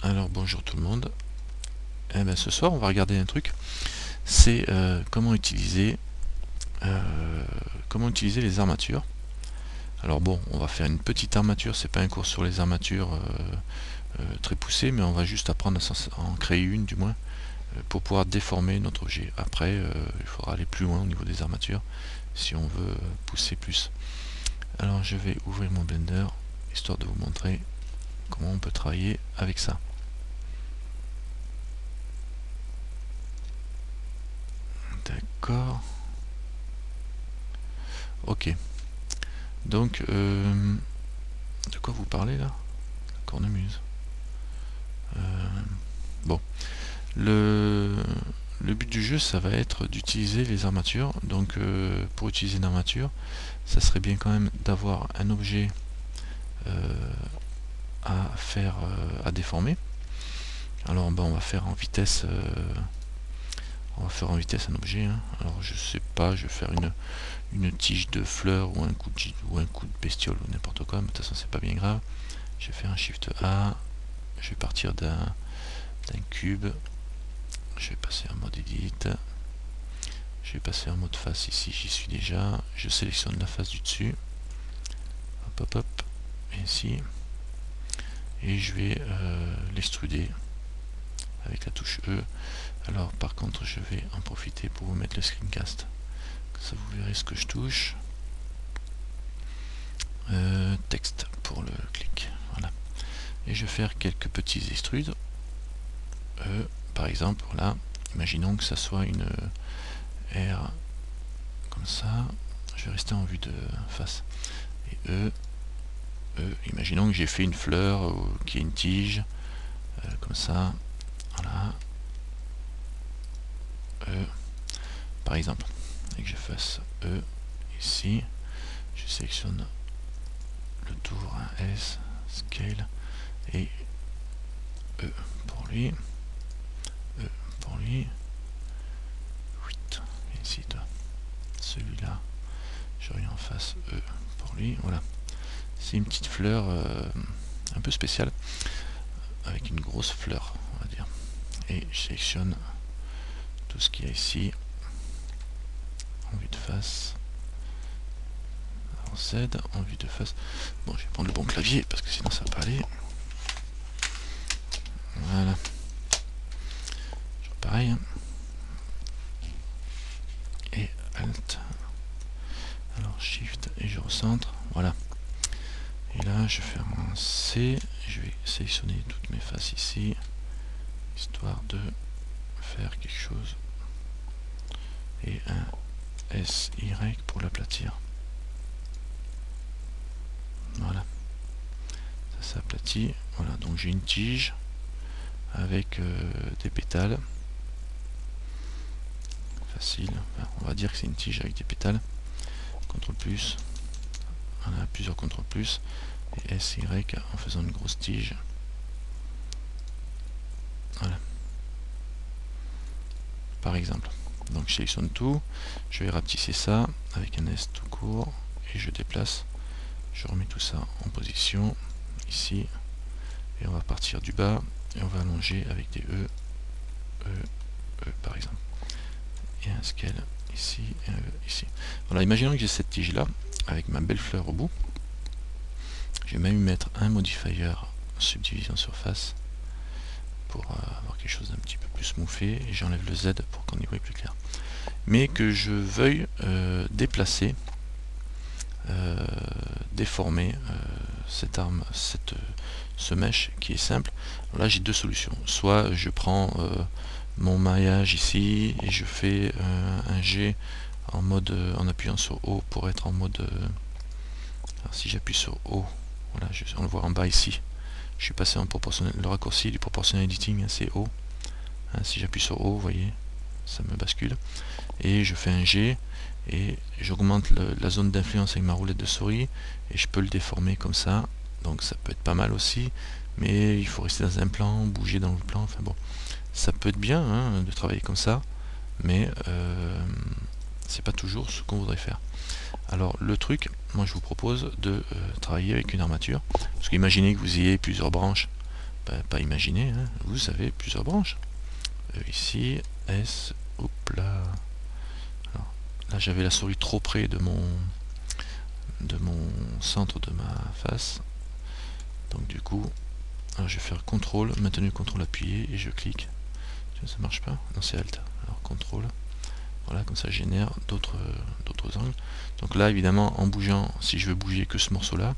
Alors bonjour tout le monde. Ce soir on va regarder un truc, c'est comment utiliser les armatures. Alors bon, on va faire une petite armature, c'est pas un cours sur les armatures très poussé, mais on va juste apprendre à en créer une du moins pour pouvoir déformer notre objet. Après il faudra aller plus loin au niveau des armatures si on veut pousser plus. Alors je vais ouvrir mon Blender histoire de vous montrer comment on peut travailler avec ça. D'accord. Ok. Donc, de quoi vous parlez là? Cornemuse. Bon. Le but du jeu, ça va être d'utiliser les armatures. Donc, pour utiliser une armature, ça serait bien quand même d'avoir un objet à déformer. Alors, on va faire en vitesse. On va faire en vitesse un objet. Alors, je sais pas, je vais faire une tige de fleurs ou un coup de bestiole ou n'importe quoi, mais de toute façon c'est pas bien grave. Je vais faire un Shift A, je vais partir d'un cube, je vais passer en mode Edit, je vais passer en mode face ici, j'y suis déjà, je sélectionne la face du dessus, hop hop hop, ici, et je vais l'extruder avec la touche E. Alors par contre je vais en profiter pour vous mettre le screencast, comme ça vous verrez ce que je touche. Texte pour le clic, voilà. Et je vais faire quelques petits extrudes. Par exemple, voilà, imaginons que ça soit une R comme ça. Je vais rester en vue de face. Et imaginons que j'ai fait une fleur qui est une tige, comme ça. Voilà. Par exemple, et que je fasse E ici, je sélectionne le tour, un S, scale, et E pour lui. Pour lui, 8, et ici celui-là, je reviens en face E pour lui, voilà. C'est une petite fleur un peu spéciale, avec une grosse fleur, on va dire. Et je sélectionne tout ce qu'il y a ici, en vue de face, en Z, en vue de face. Bon, je vais prendre le bon clavier, parce que sinon ça va pas aller. Voilà. Pareil. Et Alt. Alors Shift et je recentre. Voilà. Et là, je vais faire un C. Je vais sélectionner toutes mes faces ici, histoire de faire quelque chose. Et un SY pour l'aplatir. Voilà. Ça s'aplatit. Voilà, donc j'ai une tige avec des pétales. Facile. Enfin, on va dire que c'est une tige avec des pétales. CTRL plus. On a plusieurs CTRL plus. Et SY en faisant une grosse tige. Voilà. Par exemple. Donc je sélectionne tout. Je vais rapetisser ça avec un S tout court. Et je déplace. Je remets tout ça en position. Ici. Et on va partir du bas. Et on va allonger avec des E. Par exemple. Et un scale ici et un E ici. Voilà, imaginons que j'ai cette tige là avec ma belle fleur au bout. Je vais même mettre un modifier subdivision surface pour avoir quelque chose d'un petit peu plus smoothé, et j'enlève le Z pour qu'on y voit plus clair. Mais que je veuille déplacer, déformer ce mesh qui est simple. Alors là j'ai deux solutions. Soit je prends mon maillage ici et je fais un G en mode en appuyant sur O pour être en mode alors si j'appuie sur O, voilà, on le voit en bas ici, je suis passé en proportionnel, le raccourci du proportional editing c'est O, si j'appuie sur O, vous voyez, ça me bascule, et je fais un G et j'augmente la zone d'influence avec ma roulette de souris et je peux le déformer comme ça. Donc ça peut être pas mal aussi, mais il faut rester dans un plan, bouger dans le plan, enfin bon, ça peut être bien de travailler comme ça, mais c'est pas toujours ce qu'on voudrait faire. Alors le truc, moi je vous propose de travailler avec une armature, parce qu'imaginez que vous ayez plusieurs branches pas imaginer, hein, vous avez plusieurs branches. Ici, S, hop là. Alors, là j'avais la souris trop près de mon centre de ma face. Donc du coup, alors je vais faire CTRL, maintenu CTRL appuyé et je clique. Ça marche pas? Non, c'est Alt. Alors CTRL. Voilà, comme ça génère d'autres angles. Donc là, évidemment, en bougeant, si je veux bouger que ce morceau-là,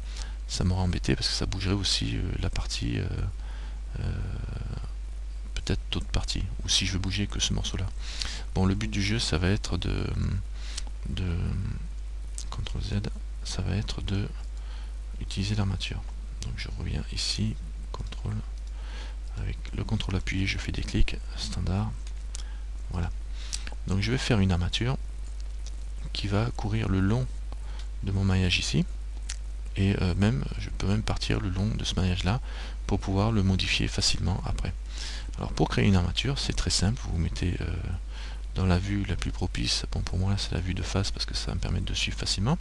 ça m'aurait embêté parce que ça bougerait aussi la partie, peut-être d'autres parties, ou si je veux bouger que ce morceau-là. Bon, le but du jeu, ça va être de CTRL Z, ça va être de utiliser l'armature. Donc je reviens ici, CTRL, avec le CTRL appuyé, je fais des clics, standard, voilà. Donc je vais faire une armature qui va courir le long de mon maillage ici, et je peux même partir le long de ce maillage là pour pouvoir le modifier facilement après. Alors pour créer une armature, c'est très simple, vous mettez dans la vue la plus propice, bon pour moi c'est la vue de face parce que ça va me permettre de suivre facilement.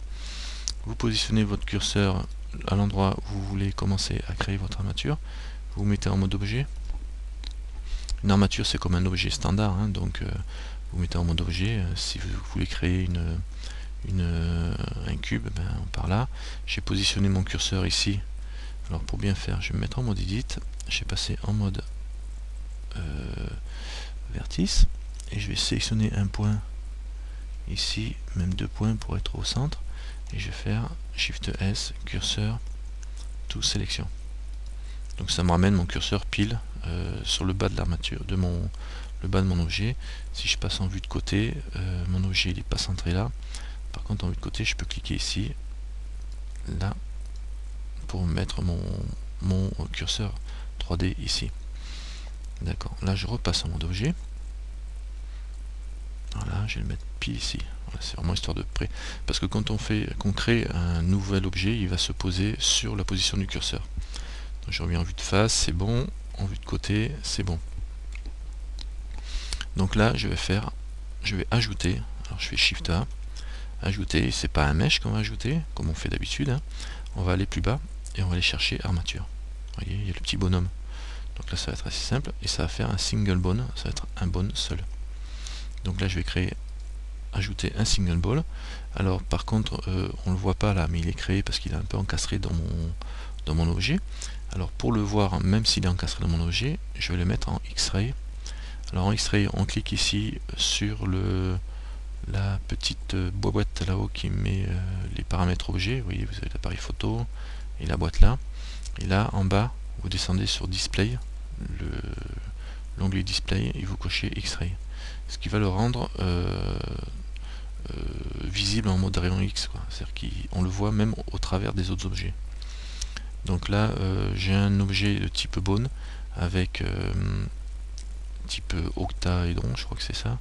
Vous positionnez votre curseur à l'endroit où vous voulez commencer à créer votre armature, vous mettez en mode objet. Une armature c'est comme un objet standard, hein, donc vous mettez en mode objet. Si vous voulez créer un cube, par là. J'ai positionné mon curseur ici. Alors pour bien faire, je vais me mettre en mode edit, j'ai passé en mode vertice, et je vais sélectionner un point ici, même 2 points pour être au centre, et je vais faire Shift S, curseur, tout sélection. Donc ça me ramène mon curseur pile sur le bas de l'armature, le bas de mon objet. Si je passe en vue de côté, mon objet il n'est pas centré là. Par contre en vue de côté, je peux cliquer ici, là, pour mettre mon curseur 3D ici. D'accord, là je repasse en mode objet. Voilà, je vais le mettre pile ici. Voilà, c'est vraiment histoire de près. Parce que quand qu'on crée un nouvel objet, il va se poser sur la position du curseur. Donc je reviens en vue de face, c'est bon. En vue de côté, c'est bon. Donc là, je vais ajouter. Alors je fais Shift A. Ajouter, c'est pas un mesh qu'on va ajouter, comme on fait d'habitude. Hein. On va aller plus bas et on va aller chercher armature. Vous voyez, il y a le petit bonhomme. Donc là, ça va être assez simple et ça va faire un single bone. Ça va être un bone seul. Donc là, je vais ajouter un single ball. Alors par contre, on le voit pas là, mais il est créé parce qu'il est un peu encastré dans mon objet. Alors pour le voir, même s'il est encastré dans mon objet, je vais le mettre en X-Ray. Alors en X-Ray, on clique ici sur la petite boîte là-haut qui met les paramètres objets. Vous voyez, vous avez l'appareil photo et la boîte là. Et là, en bas, vous descendez sur Display, l'onglet Display, et vous cochez X-Ray. Ce qui va le rendre visible en mode rayon X. C'est-à-dire qu'on le voit même au travers des autres objets. Donc là, j'ai un objet de type bone avec type octaédron, je crois que c'est ça.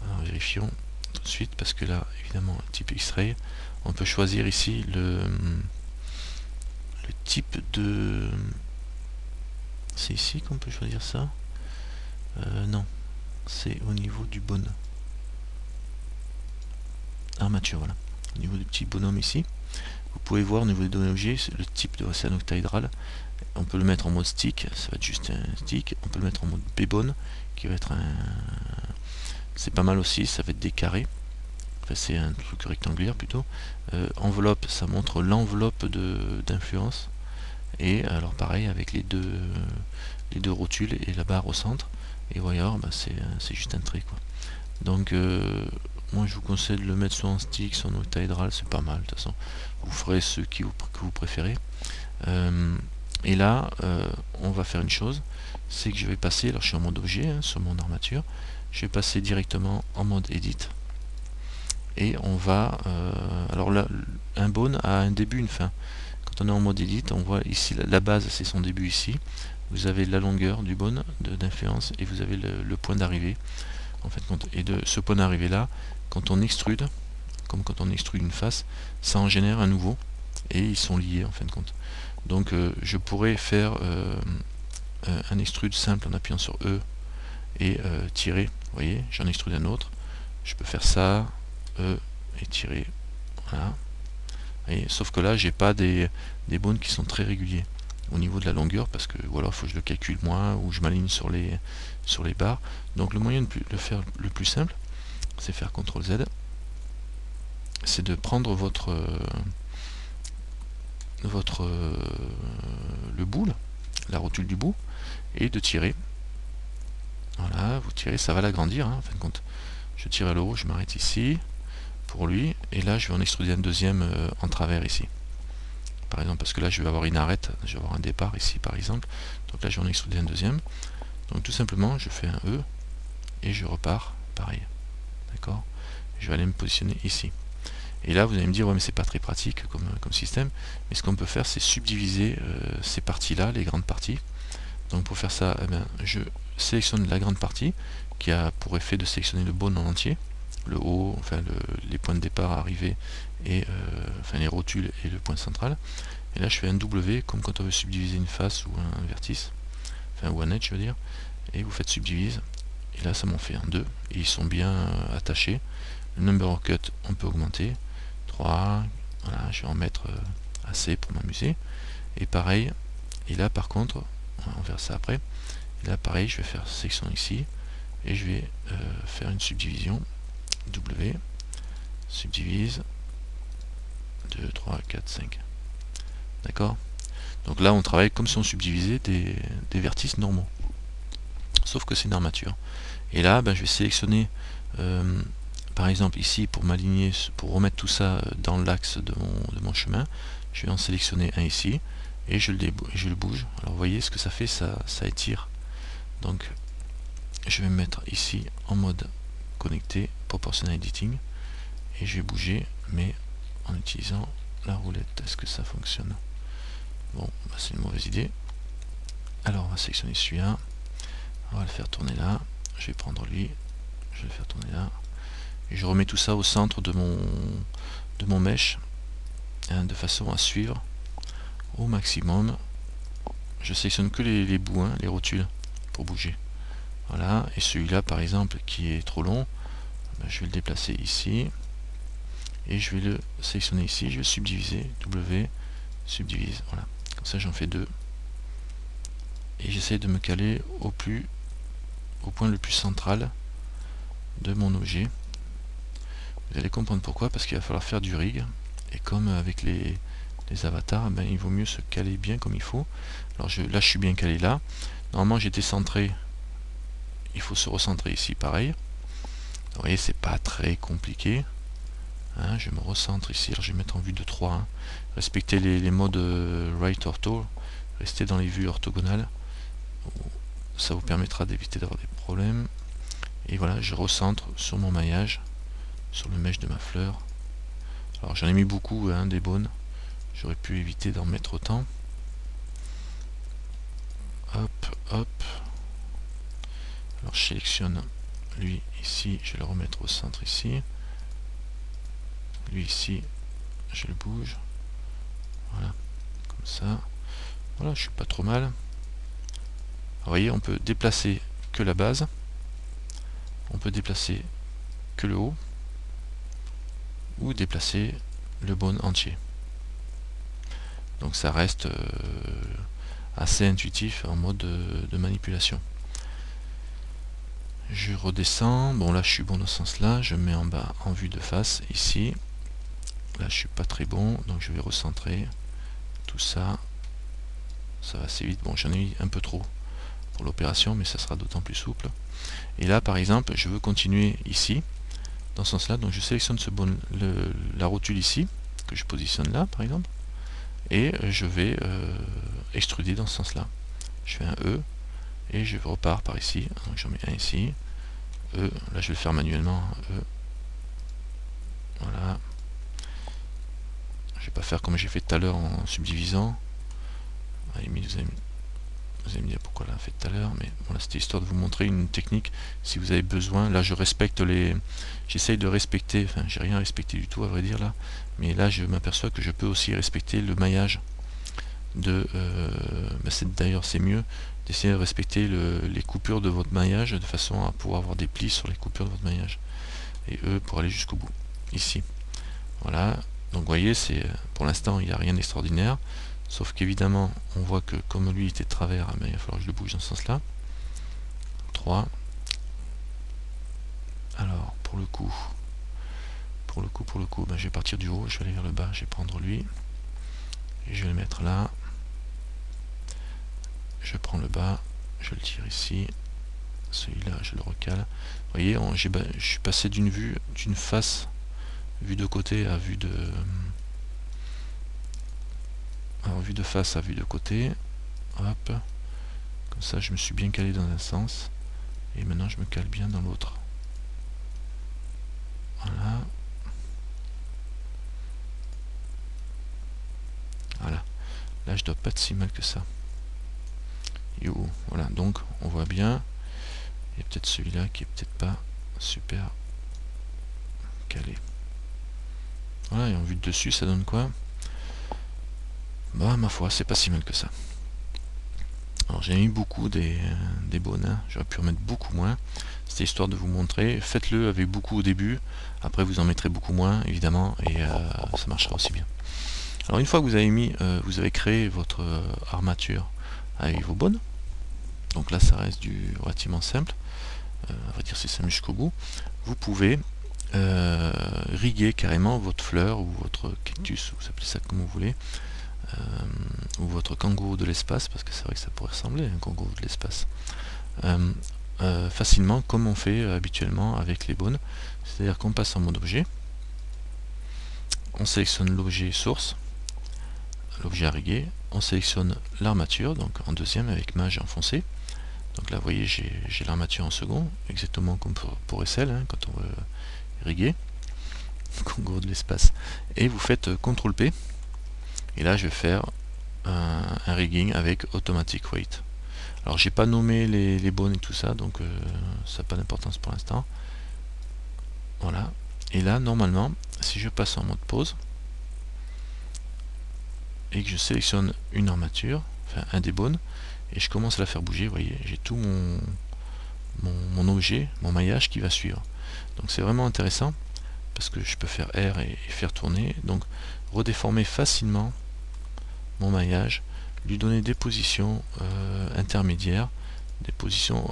Alors, vérifions tout de suite parce que là, évidemment, type X-Ray, on peut choisir ici le type de... C'est ici qu'on peut choisir ça? Non, c'est au niveau du bone. Armature, voilà. Au niveau du petit bonhomme ici, vous pouvez voir au niveau des données objets le type de c'est un octaédral. On peut le mettre en mode stick, ça va être juste un stick. On peut le mettre en mode B-bone, qui va être un... C'est pas mal aussi, ça va être des carrés. Enfin, c'est un truc rectangulaire plutôt. Enveloppe, ça montre l'enveloppe d'influence. Et alors pareil avec les deux rotules et la barre au centre. Et voyez, c'est juste un trait, quoi. Donc moi je vous conseille de le mettre soit en stick, soit en octaédral, c'est pas mal. De toute façon, vous ferez ceux que vous préférez. Et là, on va faire une chose, c'est que je vais passer, alors je suis en mode objet hein, sur mon armature, je vais passer directement en mode edit. Et on va, alors là, un bone a un début, une fin. Quand on est en mode edit, on voit ici la base, c'est son début ici. Vous avez la longueur du bone d'influence et vous avez le point d'arrivée. En fait, et de ce point d'arrivée là, quand on extrude, comme quand on extrude une face, ça en génère un nouveau et ils sont liés en fin de compte. Donc je pourrais faire un extrude simple en appuyant sur E et tirer. Vous voyez, j'en extrude un autre. Je peux faire ça, E et tirer. Voilà. Et, sauf que là, j'ai pas des bones qui sont très réguliers. au niveau de la longueur, parce que voilà, il faut que je le calcule moi, ou je m'aligne sur les barres. Donc le moyen de le faire le plus simple, c'est faire CTRL Z, c'est de prendre le bout, la rotule du bout, et de tirer. Voilà, vous tirez, ça va l'agrandir, hein, en fin de compte. Je tire à l'euro, je m'arrête ici, pour lui, et là je vais en extruder un deuxième en travers ici. Par exemple, parce que là je vais avoir une arête, je vais avoir un départ ici par exemple, donc là je vais en extruder un deuxième. Donc tout simplement, je fais un E, et je repars, pareil. D'accord? Je vais aller me positionner ici. Et là, vous allez me dire, ouais, mais c'est pas très pratique comme système. Mais ce qu'on peut faire, c'est subdiviser ces parties-là, les grandes parties. Donc pour faire ça, eh bien, je sélectionne la grande partie, qui a pour effet de sélectionner le bone en entier, le haut, enfin les points de départ, arrivée, et enfin les rotules et le point central. Et là, je fais un W, comme quand on veut subdiviser une face ou un vertice, enfin ou un edge, je veux dire. Et vous faites subdivise. Et là, ça m'en fait un 2, et ils sont bien attachés. Le number of cut, on peut augmenter. 3, voilà, je vais en mettre assez pour m'amuser. Et pareil, et là par contre, on verra ça après. Et là pareil, je vais faire section ici, et je vais faire une subdivision. W, subdivise, 2, 3, 4, 5. D'accord? Donc là, on travaille comme si on subdivisait des vertices normaux. Sauf que c'est une armature. Et là, ben, je vais sélectionner, par exemple ici, pour m'aligner, pour remettre tout ça dans l'axe de mon chemin, je vais en sélectionner un ici, et je le bouge. Alors vous voyez ce que ça fait, ça étire. Donc je vais me mettre ici en mode connecté, proportional editing, et je vais bouger, mais en utilisant la roulette. Est-ce que ça fonctionne? Bon, bah, c'est une mauvaise idée. Alors on va sélectionner celui-là, on va le faire tourner là, je vais prendre lui, je vais le faire tourner là, et je remets tout ça au centre de mon mesh, hein, de façon à suivre au maximum. Je sélectionne que les bouts, hein, les rotules, pour bouger. Voilà, et celui-là par exemple qui est trop long, ben, je vais le déplacer ici, et je vais le sélectionner ici, je vais subdiviser, W, subdivise, voilà. Comme ça j'en fais 2. Et j'essaie de me caler au point le plus central de mon objet. Vous allez comprendre pourquoi, parce qu'il va falloir faire du rig, et comme avec les avatars, ben, il vaut mieux se caler bien comme il faut. Alors là je suis bien calé là. Normalement j'étais centré, il faut se recentrer ici pareil. Vous voyez, c'est pas très compliqué. Hein, je me recentre ici, alors je vais mettre en vue de 3. Hein. Respectez les modes right ortho, restez dans les vues orthogonales. Ça vous permettra d'éviter d'avoir des problèmes. Et voilà, je recentre sur mon maillage, sur le mesh de ma fleur. Alors j'en ai mis beaucoup, hein, des bones. J'aurais pu éviter d'en mettre autant. Hop, hop. Alors je sélectionne lui ici, je vais le remettre au centre ici. Lui ici, je le bouge. Voilà, comme ça. Voilà, je suis pas trop mal. Vous voyez, on peut déplacer que la base. On peut déplacer que le haut. Ou déplacer le bone entier. Donc ça reste assez intuitif en mode de manipulation. Je redescends, bon là je suis bon dans ce sens là, je mets en bas en vue de face ici. Là je suis pas très bon, donc je vais recentrer tout ça. Ça va assez vite, bon j'en ai mis un peu trop pour l'opération, mais ça sera d'autant plus souple. Et là par exemple, je veux continuer ici, dans ce sens là, donc je sélectionne la rotule ici, que je positionne là par exemple, et je vais extruder dans ce sens là. Je fais un E, et je repars par ici, donc j'en mets un ici, E, là je vais le faire manuellement, E, voilà. Je vais pas faire comme j'ai fait tout à l'heure en subdivisant. À la limite, vous allez me dire pourquoi on l'a fait tout à l'heure, mais bon, là c'était histoire de vous montrer une technique si vous avez besoin. Là je respecte j'essaye de respecter, enfin j'ai rien respecté du tout à vrai dire là, mais là je m'aperçois que je peux aussi respecter le maillage d'ailleurs c'est mieux d'essayer de respecter les coupures de votre maillage de façon à pouvoir avoir des plis sur les coupures de votre maillage, et eux pour aller jusqu'au bout ici. Voilà, donc vous voyez, pour l'instant il n'y a rien d'extraordinaire, Sauf qu'évidemment, on voit que comme lui était de travers, il va falloir que je le bouge dans ce sens-là. 3. Alors, pour le coup, ben, je vais partir du haut, je vais aller vers le bas, je vais prendre lui. Et je vais le mettre là. Je prends le bas, je le tire ici. Celui-là, je le recale. Vous voyez, je suis passé d'une face, vue de côté à vue de... Alors, vue de face à vue de côté. Hop. Comme ça, je me suis bien calé dans un sens. Et maintenant, je me cale bien dans l'autre. Voilà. Voilà. Là, je dois pas être si mal que ça. Yo. Voilà. Donc, on voit bien. Il y a peut-être celui-là qui est peut-être pas super calé. Voilà. Et en vue de dessus, ça donne quoi? Bah, ma foi, c'est pas si mal que ça. Alors j'ai mis beaucoup des bonnes, hein. J'aurais pu en mettre beaucoup moins. C'était histoire de vous montrer. Faites-le avec beaucoup au début, après vous en mettrez beaucoup moins évidemment, et ça marchera aussi bien. Alors une fois que vous avez vous avez créé votre armature avec vos bonnes, donc là ça reste du relativement simple, on va dire c'est simple jusqu'au bout, vous pouvez riguer carrément votre fleur ou votre cactus, vous appelez ça comme vous voulez, ou votre kangourou de l'espace, parce que c'est vrai que ça pourrait ressembler à un kangourou de l'espace, facilement comme on fait habituellement avec les bonnes. C'est-à-dire qu'on passe en mode objet, on sélectionne l'objet source, l'objet à riguer, on sélectionne l'armature, donc en deuxième avec mage enfoncé. Donc là vous voyez j'ai l'armature en second, exactement comme pour SL, hein, quand on veut riguer, kangourou de l'espace, et vous faites CTRL P. Et là je vais faire un rigging avec automatic weight. Alors j'ai pas nommé les bonnes et tout ça, donc ça n'a pas d'importance pour l'instant. Voilà. Et là normalement, si je passe en mode pause et que je sélectionne une armature, enfin un des bonnes, et je commence à la faire bouger, vous voyez, j'ai tout mon objet, mon maillage qui va suivre. Donc c'est vraiment intéressant parce que je peux faire R et faire tourner, donc redéformer facilement mon maillage, lui donner des positions intermédiaires, des positions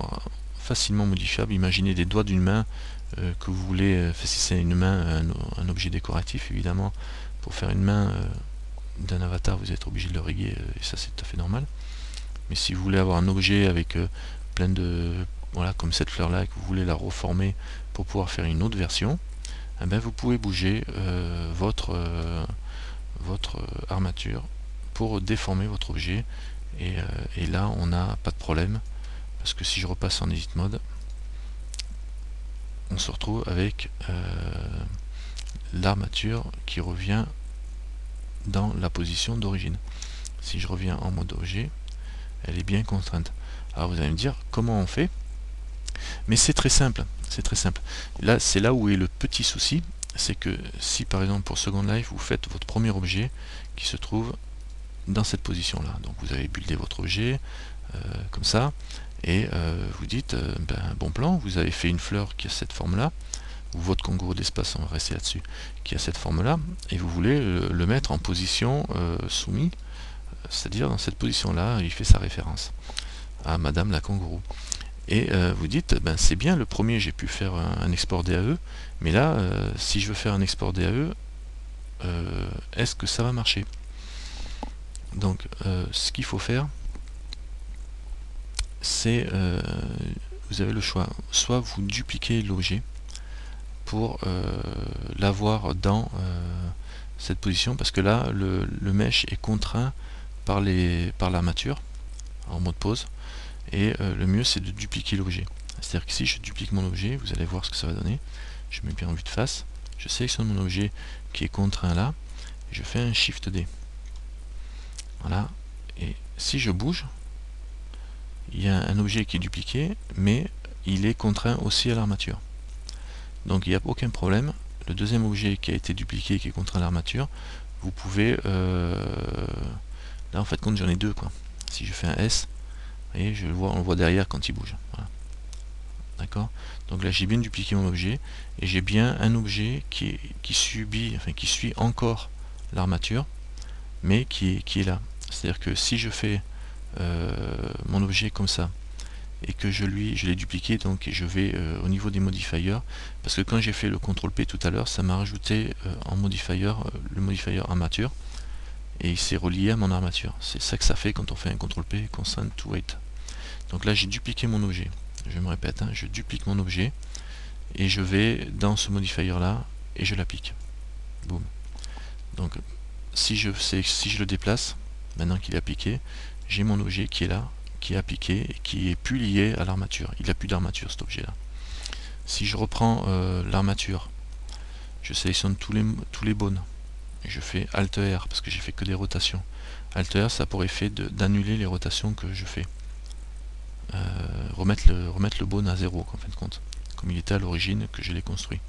facilement modifiables. Imaginez des doigts d'une main que vous voulez, si c'est une main, un objet décoratif évidemment, pour faire une main d'un avatar vous êtes obligé de le riguer, et ça c'est tout à fait normal. Mais si vous voulez avoir un objet avec plein de... voilà, comme cette fleur là, et que vous voulez la reformer pour pouvoir faire une autre version, eh ben, vous pouvez bouger votre armature pour déformer votre objet, et là on n'a pas de problème, parce que si je repasse en edit mode, on se retrouve avec l'armature qui revient dans la position d'origine. Si je reviens en mode objet, elle est bien contrainte. Alors vous allez me dire comment on fait, mais c'est très simple, c'est très simple. Là c'est là où est le petit souci, c'est que si par exemple pour Second Life vous faites votre premier objet qui se trouve dans cette position là, donc vous avez buildé votre objet comme ça, et vous dites ben, bon plan, vous avez fait une fleur qui a cette forme là, ou votre kangourou d'espace, on va rester là-dessus, qui a cette forme là, et vous voulez le mettre en position soumis, c'est-à-dire dans cette position là, il fait sa référence à Madame la kangourou. Et vous dites, ben, c'est bien, le premier j'ai pu faire un export DAE, mais là, si je veux faire un export DAE, est-ce que ça va marcher? Donc ce qu'il faut faire, c'est, vous avez le choix, soit vous dupliquez l'objet pour l'avoir dans cette position, parce que là le mesh est contraint par l'armature en mode pause, et le mieux c'est de dupliquer l'objet. C'est-à-dire que si je duplique mon objet, vous allez voir ce que ça va donner. Je mets bien en vue de face, je sélectionne mon objet qui est contraint là, et je fais un Shift D. Voilà, et si je bouge, il y a un objet qui est dupliqué, mais il est contraint aussi à l'armature. Donc il n'y a aucun problème. Le deuxième objet qui a été dupliqué, qui est contraint à l'armature, vous pouvez... là en fait compte j'en ai deux, quoi. Si je fais un S, vous voyez, on le voit derrière quand il bouge. Voilà. D'accord. Donc là j'ai bien dupliqué mon objet, et j'ai bien un objet qui suit encore l'armature, mais qui est là. C'est-à-dire que si je fais mon objet comme ça, et que je l'ai dupliqué, donc je vais au niveau des modifiers, parce que quand j'ai fait le CTRL P tout à l'heure, ça m'a rajouté en modifier le modifier armature, et il s'est relié à mon armature. C'est ça que ça fait quand on fait un CTRL P, constant to weight. Donc là j'ai dupliqué mon objet, je me répète, hein, je duplique mon objet, et je vais dans ce modifier là, et je l'applique. Boum. Donc si je le déplace, maintenant qu'il est appliqué, j'ai mon objet qui est là, qui est appliqué et qui est plus lié à l'armature. Il n'a plus d'armature cet objet là. Si je reprends l'armature, je sélectionne tous les bones et je fais Alt R parce que j'ai fait que des rotations. Alt R, ça a pour effet d'annuler les rotations que je fais. Remettre le bone à 0 en fin de compte, comme il était à l'origine que je l'ai construit.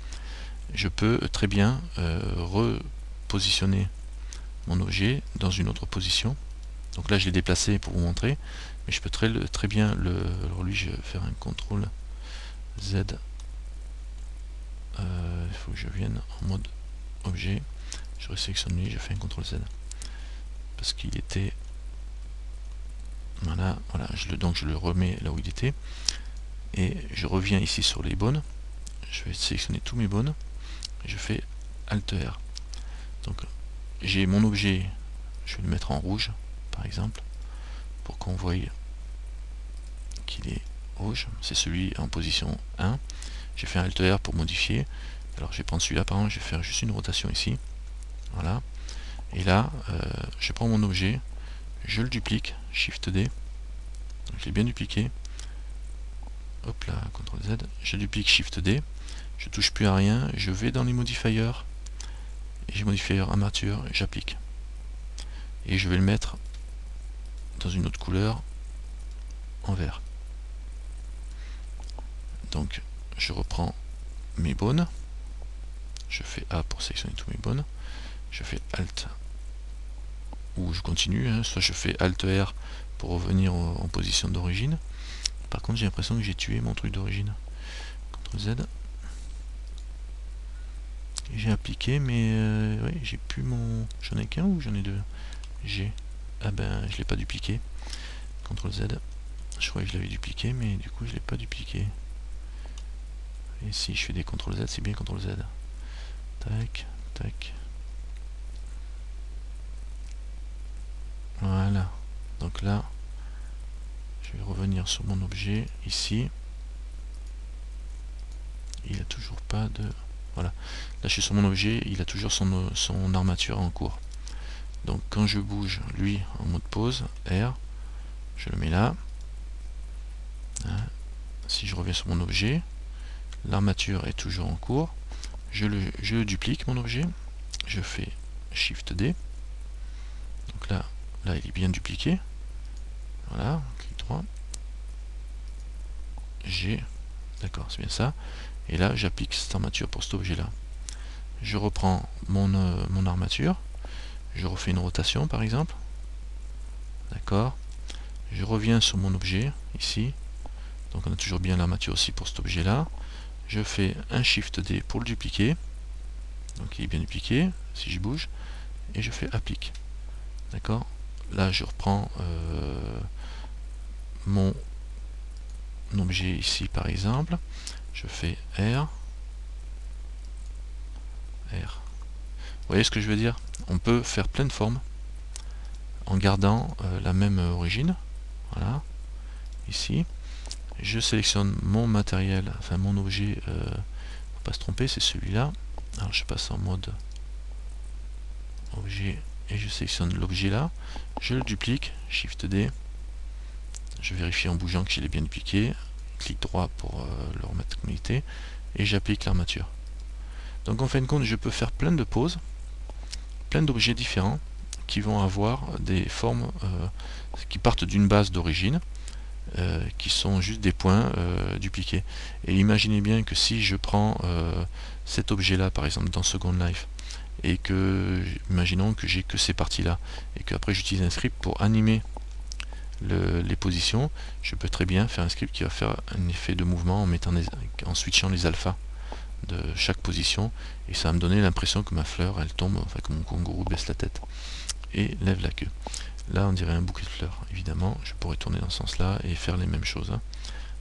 Je peux très bien repositionner mon objet dans une autre position. Donc là je l'ai déplacé pour vous montrer, mais je peux très bien alors lui je vais faire un CTRL Z. Il faut que je vienne en mode objet. Je resélectionne lui, je fais un CTRL Z parce qu'il était voilà, donc je le remets là où il était et je reviens ici sur les bones. Je vais sélectionner tous mes bones et je fais Alt R. Donc j'ai mon objet, je vais le mettre en rouge par exemple pour qu'on voie qu'il est rouge. C'est celui en position 1. J'ai fait un Alt R pour modifier. Alors je vais prendre celui-là par exemple, je vais faire juste une rotation ici. Voilà. Et là, je prends mon objet, je le duplique, Shift D. Donc je l'ai bien dupliqué. Hop là, CTRL Z. Je duplique Shift D. Je touche plus à rien. Je vais dans les modifiers. Et j'ai modifier armature, j'applique. Et je vais le mettre dans une autre couleur en vert. Donc je reprends mes bones. Je fais A pour sélectionner tous mes bones. Je fais Alt ou je continue, hein, soit je fais Alt R pour revenir en position d'origine. Par contre j'ai l'impression que j'ai tué mon truc d'origine. CTRL Z. J'ai appliqué mais ouais, j'ai plus mon... J'en ai qu'un ou j'en ai deux? J'ai... Ah ben je l'ai pas dupliqué. CTRL Z. Je croyais que je l'avais dupliqué mais du coup je l'ai pas dupliqué. Et si je fais des CTRL Z, c'est bien CTRL Z. Tac, tac. Voilà. Donc là, je vais revenir sur mon objet ici. Il n'a toujours pas de... Voilà. Là, je suis sur mon objet, il a toujours son armature en cours. Donc quand je bouge, lui, en mode pause, R, je le mets là. Hein. Si je reviens sur mon objet, l'armature est toujours en cours. Je duplique mon objet. Je fais Shift D. Donc là, il est bien dupliqué. Voilà, clic droit. G. D'accord, c'est bien ça. Et là, j'applique cette armature pour cet objet-là. Je reprends mon armature. Je refais une rotation, par exemple. D'accord. Je reviens sur mon objet, ici. Donc on a toujours bien l'armature aussi pour cet objet-là. Je fais un Shift D pour le dupliquer. Donc il est bien dupliqué, si je bouge. Et je fais Applique. D'accord. Là, je reprends mon objet ici, par exemple. Je fais R. R. Vous voyez ce que je veux dire? On peut faire plein de formes en gardant la même origine. Voilà. Ici. Je sélectionne mon matériel, enfin mon objet, faut pas se tromper, c'est celui-là. Alors je passe en mode objet et je sélectionne l'objet là. Je le duplique, Shift D. Je vérifie en bougeant que je l'ai bien dupliqué. Clic droit pour le remettre comme il était. Et j'applique l'armature. Donc en fin de compte, je peux faire plein de poses, plein d'objets différents qui vont avoir des formes qui partent d'une base d'origine, qui sont juste des points dupliqués. Et imaginez bien que si je prends cet objet là, par exemple dans Second Life, et que, imaginons que j'ai que ces parties là, et qu'après j'utilise un script pour animer les positions, je peux très bien faire un script qui va faire un effet de mouvement en switchant les alphas de chaque position, et ça va me donner l'impression que ma fleur elle tombe, enfin que mon kangourou baisse la tête et lève la queue. Là on dirait un bouquet de fleurs. Évidemment, je pourrais tourner dans ce sens-là et faire les mêmes choses, hein,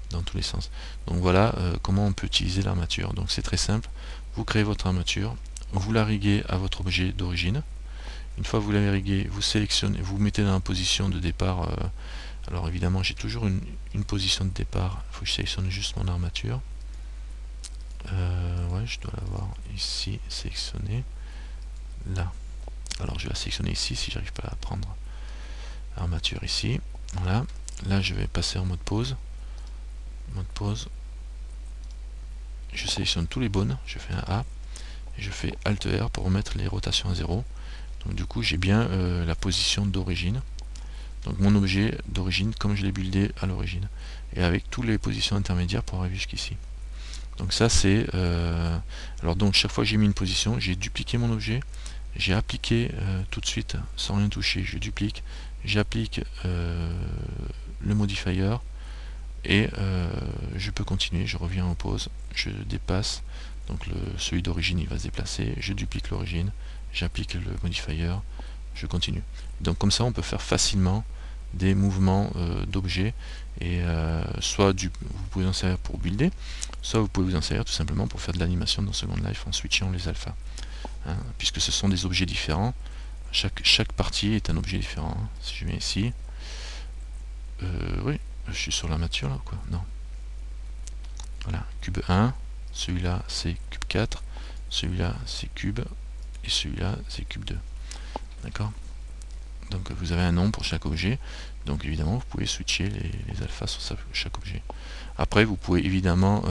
dans tous les sens. Donc voilà comment on peut utiliser l'armature. Donc c'est très simple. Vous créez votre armature, vous la riguez à votre objet d'origine. Une fois que vous l'avez rigué, vous sélectionnez, vous mettez dans la position de départ. Alors évidemment, j'ai toujours une position de départ. Il faut que je sélectionne juste mon armature. Ouais, je dois l'avoir ici, sélectionné. Là. Alors je vais la sélectionner ici si j'arrive pas à prendre armature ici. Voilà. Là, je vais passer en mode pause. Mode pause. Je sélectionne tous les bonnes. Je fais un A. Et je fais Alt R pour remettre les rotations à 0. Donc du coup, j'ai bien la position d'origine. Donc mon objet d'origine comme je l'ai buildé à l'origine. Et avec toutes les positions intermédiaires pour arriver jusqu'ici. Donc ça c'est... alors donc chaque fois que j'ai mis une position, j'ai dupliqué mon objet. J'ai appliqué tout de suite, sans rien toucher, je duplique. J'applique le modifier. Et je peux continuer, je reviens en pause. Je dépasse. Donc celui d'origine il va se déplacer. Je duplique l'origine. J'applique le modifier. Je continue. Donc comme ça on peut faire facilement des mouvements d'objets et soit vous pouvez vous en servir pour builder, soit vous pouvez vous en servir tout simplement pour faire de l'animation dans Second Life en switchant les alphas, hein, puisque ce sont des objets différents. Chaque partie est un objet différent, hein. Si je viens ici, oui, je suis sur l'armature là, quoi. Non, voilà, cube 1, celui-là c'est cube 4, celui-là c'est cube, et celui-là c'est cube 2. D'accord? Donc vous avez un nom pour chaque objet, donc évidemment vous pouvez switcher les alphas sur chaque objet. Après vous pouvez évidemment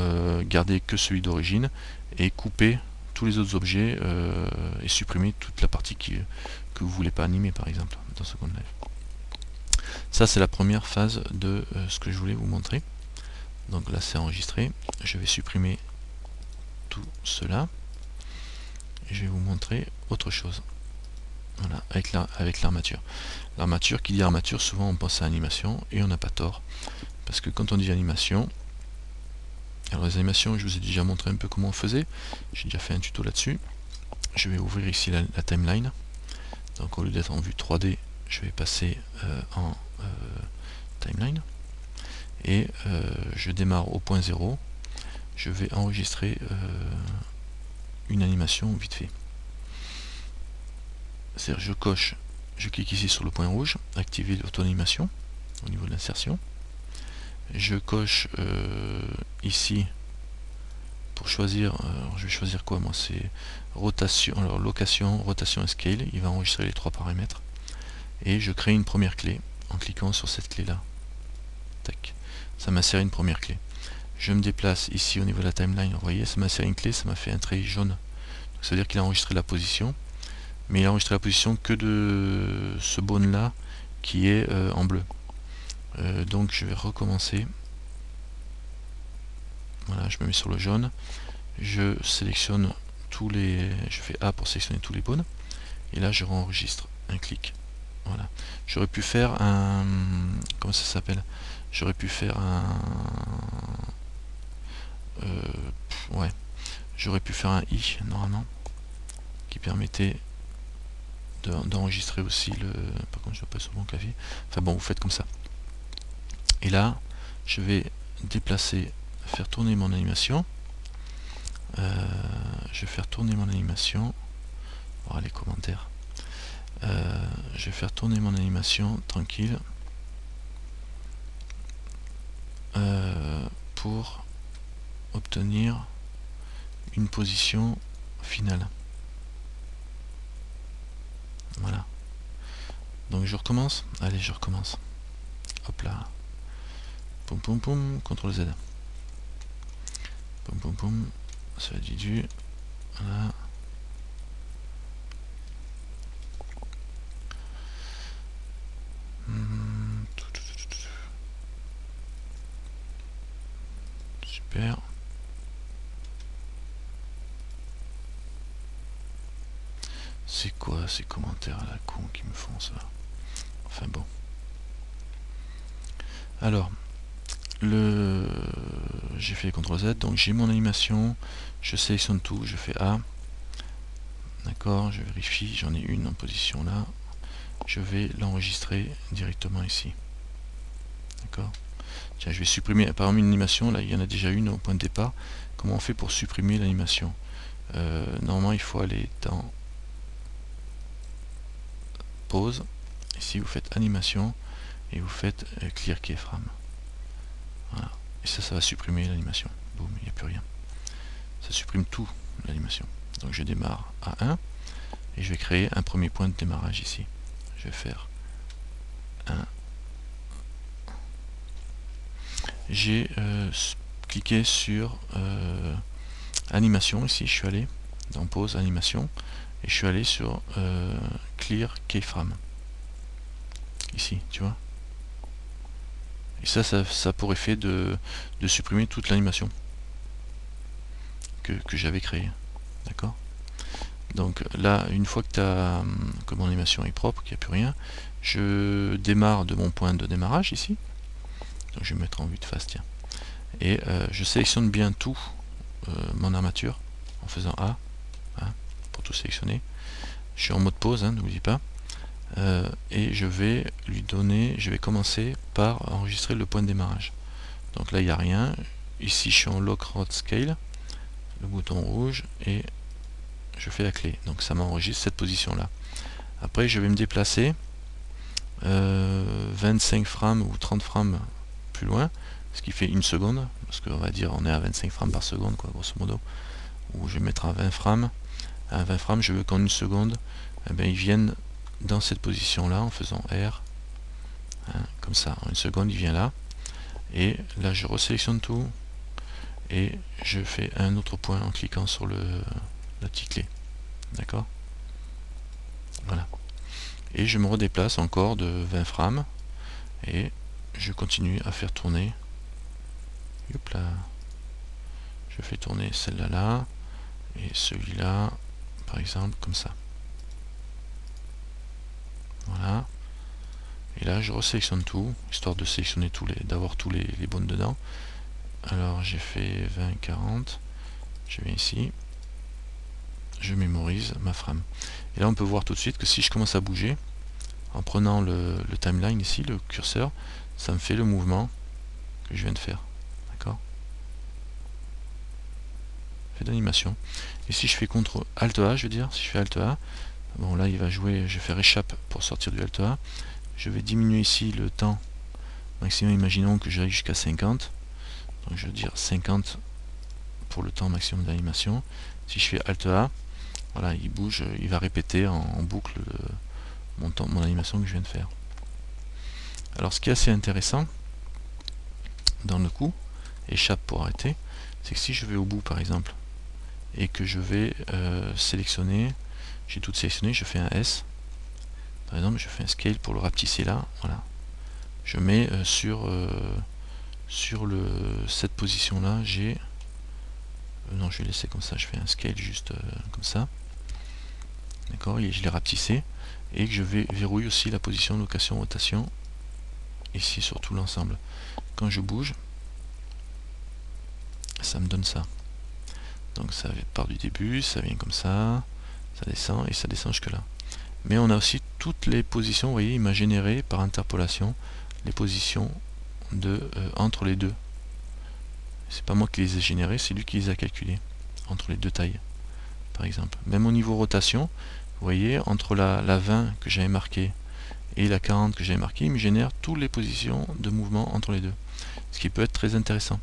garder que celui d'origine et couper tous les autres objets et supprimer toute la partie que vous ne voulez pas animer par exemple dans Second Life. Ça c'est la première phase de ce que je voulais vous montrer. Donc là c'est enregistré, je vais supprimer tout cela et je vais vous montrer autre chose. Voilà, avec l'armature. L'armature, qui dit armature, souvent on pense à animation, et on n'a pas tort. Parce que quand on dit animation, alors les animations, je vous ai déjà montré un peu comment on faisait. J'ai déjà fait un tuto là-dessus. Je vais ouvrir ici la timeline. Donc au lieu d'être en vue 3D, je vais passer en timeline. Et je démarre au point 0. Je vais enregistrer une animation vite fait. C'est-à-dire je clique ici sur le point rouge, activer l'auto-animation au niveau de l'insertion. Je coche ici pour choisir, je vais choisir quoi moi, c'est rotation, alors location, rotation et scale, il va enregistrer les trois paramètres. Et je crée une première clé en cliquant sur cette clé là. Tac. Ça m'insère une première clé. Je me déplace ici au niveau de la timeline, vous voyez, ça m'insère une clé, ça m'a fait un trait jaune. Donc, ça veut dire qu'il a enregistré la position. Mais il a enregistré la position que de ce bone là qui est en bleu. Donc je vais recommencer. Voilà, je me mets sur le jaune. Je sélectionne tous les... Je fais A pour sélectionner tous les bones. Et là je enregistre un clic. Voilà. J'aurais pu faire un... Comment ça s'appelle? J'aurais pu faire un... ouais. J'aurais pu faire un I normalement. Qui permettait d'enregistrer aussi le... Par contre je ne vais pas sur mon clavier. Enfin bon, vous faites comme ça. Et là, je vais déplacer, faire tourner mon animation. Je vais faire tourner mon animation. Voir les commentaires. Je vais faire tourner mon animation tranquille. Pour obtenir une position finale. Voilà. Donc je recommence. Allez, je recommence. Hop là. Poum poum poum. CTRL Z. Poum poum poum. Ça va du. Voilà. Super. C'est quoi ces commentaires à la con qui me font ça? Enfin bon. Alors, j'ai fait CTRL Z, donc j'ai mon animation, je sélectionne tout, je fais A. D'accord, je vérifie, j'en ai une en position là. je vais l'enregistrer directement ici. D'accord. Tiens, je vais supprimer, par exemple, une animation, là il y en a déjà une au point de départ. Comment on fait pour supprimer l'animation? Normalement il faut aller dans pause, ici vous faites animation et vous faites clear keyframe. Voilà. Et ça va supprimer l'animation. Boum, il n'y a plus rien. Ça supprime tout l'animation. Donc je démarre à 1 et je vais créer un premier point de démarrage ici. Je vais faire 1. J'ai cliqué sur animation ici, je suis allé dans pause animation et je suis allé sur clear keyframe ici, tu vois. Et ça a pour effet de supprimer toute l'animation que j'avais créée. D'accord. Donc là, une fois que mon animation est propre, qu'il n'y a plus rien, je démarre de mon point de démarrage ici. Donc je vais mettre en vue de face, tiens. Et je sélectionne bien tout mon armature en faisant A, hein, pour tout sélectionner. Je suis en mode pause, hein, n'oublie pas. Et je vais lui donner, je vais commencer par enregistrer le point de démarrage. Donc là il n'y a rien. Ici je suis en lock road scale, le bouton rouge, et je fais la clé. Donc ça m'enregistre cette position là. Après je vais me déplacer 25 frames ou 30 frames plus loin, ce qui fait 1 seconde, parce qu'on va dire on est à 25 frames par seconde, quoi, grosso modo. Ou je vais mettre à 20 frames. À 20 frames, je veux qu'en 1 seconde, eh bien, ils viennent dans cette position là en faisant R, hein, comme ça. En 1 seconde, il vient là. Et là, je resélectionne tout et je fais un autre point en cliquant sur la petite clé. D'accord. Voilà. Et je me redéplace encore de 20 frames et je continue à faire tourner. Hop là. Je fais tourner celle-là là et celui-là, par exemple, comme ça. Voilà. Et là, je resélectionne tout, histoire de sélectionner d'avoir tous les bonnes dedans. Alors, j'ai fait 20, 40. Je viens ici. Je mémorise ma frame. Et là, on peut voir tout de suite que si je commence à bouger, en prenant le timeline ici, le curseur, ça me fait le mouvement que je viens de faire. D'accord. Fait d'animation. Et si je fais CTRL ALT A, je veux dire, si je fais ALT A, bon là il va jouer, je vais faire échappe pour sortir du ALT A. Je vais diminuer ici le temps maximum, imaginons que j'aille jusqu'à 50. Donc je veux dire 50 pour le temps maximum d'animation. Si je fais ALT A, voilà, il bouge, il va répéter en boucle mon animation que je viens de faire. Alors ce qui est assez intéressant dans le coup, échappe pour arrêter, c'est que si je vais au bout par exemple, et que je vais sélectionner, j'ai tout sélectionné, je fais un S, par exemple je fais un scale pour le rapetisser là, voilà. Je mets sur cette position là, j'ai non, je vais laisser comme ça, je fais un scale juste comme ça, d'accord, et je l'ai rapetissé, et que je vais verrouiller aussi la position location rotation ici sur tout l'ensemble. Quand je bouge, ça me donne ça. Donc ça part du début, ça vient comme ça descend et ça descend jusque là. Mais on a aussi toutes les positions, vous voyez, il m'a généré par interpolation les positions entre les deux. C'est pas moi qui les ai générées, c'est lui qui les a calculées entre les deux tailles, par exemple. Même au niveau rotation, vous voyez, entre la 20 que j'avais marquée et la 40 que j'avais marquée, il me génère toutes les positions de mouvement entre les deux. Ce qui peut être très intéressant.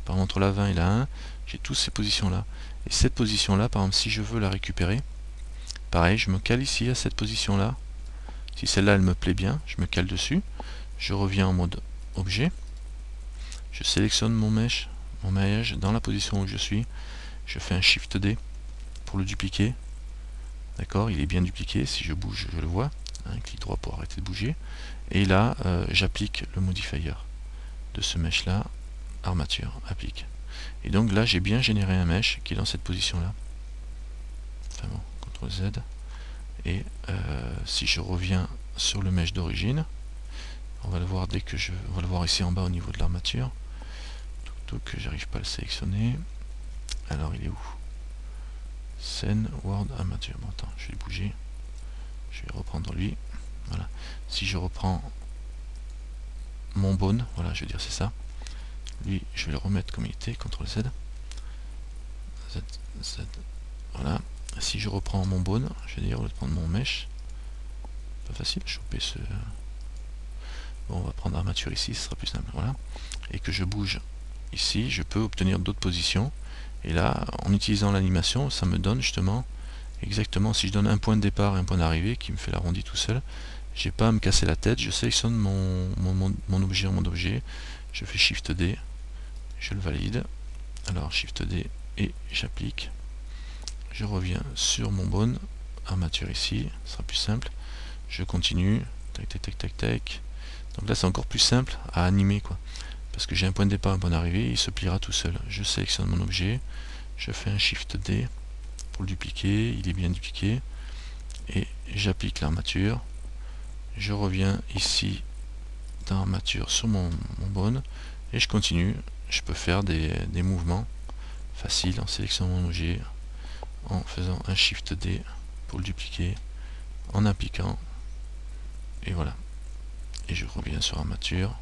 Par exemple, entre la 20 et la 1, j'ai toutes ces positions-là. Et cette position-là, par exemple, si je veux la récupérer, pareil, je me cale ici à cette position-là. Si celle-là, elle me plaît bien, je me cale dessus. Je reviens en mode objet. Je sélectionne mon maillage dans la position où je suis. Je fais un Shift D pour le dupliquer. D'accord, il est bien dupliqué. Si je bouge, je le vois. Un clic droit pour arrêter de bouger. Et là, j'applique le modifier de ce mesh-là. Armature, applique. Et donc là, j'ai bien généré un mesh qui est dans cette position-là. Enfin bon, CTRL Z. Et si je reviens sur le mesh d'origine, on va le voir on va le voir ici en bas au niveau de l'armature. Donc j'arrive pas à le sélectionner. Alors il est où? Scène, Word, armature. Bon attends, je vais bouger. Je vais reprendre lui. Voilà. Si je reprends mon bone, voilà, je veux dire c'est ça. Lui, je vais le remettre comme il était, CTRL Z. Z, Z, voilà. Si je reprends mon bone, je vais dire, au lieu de prendre mon mesh, pas facile de choper ce... Bon, on va prendre armature ici, ce sera plus simple, voilà. Et que je bouge ici, je peux obtenir d'autres positions. Et là, en utilisant l'animation, ça me donne justement exactement, si je donne un point de départ et un point d'arrivée qui me fait l'arrondi tout seul, j'ai pas à me casser la tête, je sélectionne mon objet en mode objet, je fais Shift D, je le valide, alors Shift D et j'applique, je reviens sur mon bone, armature ici, ce sera plus simple, je continue, tac tac tac tac tac, donc là c'est encore plus simple à animer quoi, parce que j'ai un point de départ, un point d'arrivée, il se pliera tout seul, je sélectionne mon objet, je fais un Shift D pour le dupliquer, il est bien dupliqué, et j'applique l'armature, je reviens ici dans l'armature sur mon bone, et je continue, je peux faire des mouvements faciles en sélectionnant mon objet, en faisant un Shift D pour le dupliquer, en appliquant, et voilà, et je reviens sur l'armature,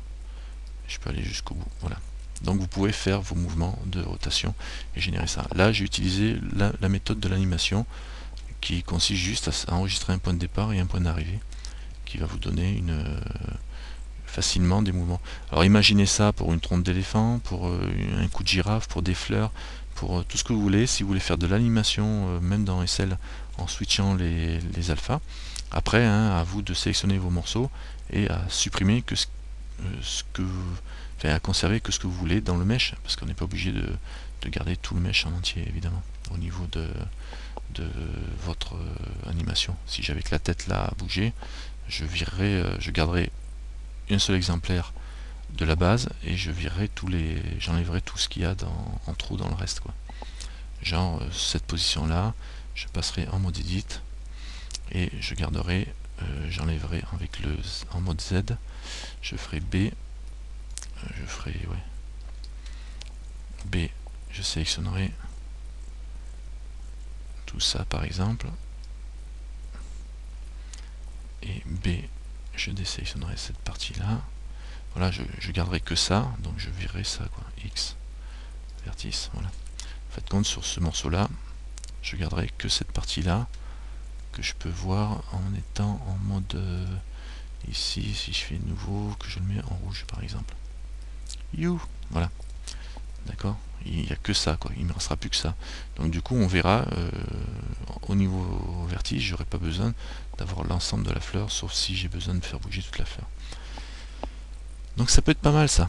je peux aller jusqu'au bout, voilà. Donc vous pouvez faire vos mouvements de rotation et générer ça. Là j'ai utilisé la méthode de l'animation qui consiste juste à enregistrer un point de départ et un point d'arrivée qui va vous donner facilement des mouvements. Alors imaginez ça pour une trompe d'éléphant, pour un coup de girafe, pour des fleurs, pour tout ce que vous voulez. Si vous voulez faire de l'animation, même dans SL, en switchant les alphas, après à vous de sélectionner vos morceaux et à supprimer que à conserver que ce que vous voulez dans le mesh, parce qu'on n'est pas obligé de garder tout le mesh en entier évidemment au niveau de votre animation. Si j'avais que la tête là à bouger, je garderais un seul exemplaire de la base et j'enlèverai tout ce qu'il y a en trop dans le reste quoi. Genre cette position là, je passerai en mode edit et je garderai, j'enlèverai en mode Z, je ferai B, B, je sélectionnerai tout ça par exemple, et B, je désélectionnerai cette partie là, voilà, je garderai que ça, donc je virerai ça quoi, X, vertice, voilà. Faites compte sur ce morceau là, je garderai que cette partie là, que je peux voir en étant en mode ici, si je fais nouveau, que je le mets en rouge par exemple. Voilà, d'accord, il n'y a que ça quoi, il ne me restera plus que ça. Donc du coup on verra au niveau vertige, j'aurai pas besoin d'avoir l'ensemble de la fleur, sauf si j'ai besoin de faire bouger toute la fleur. Donc ça peut être pas mal ça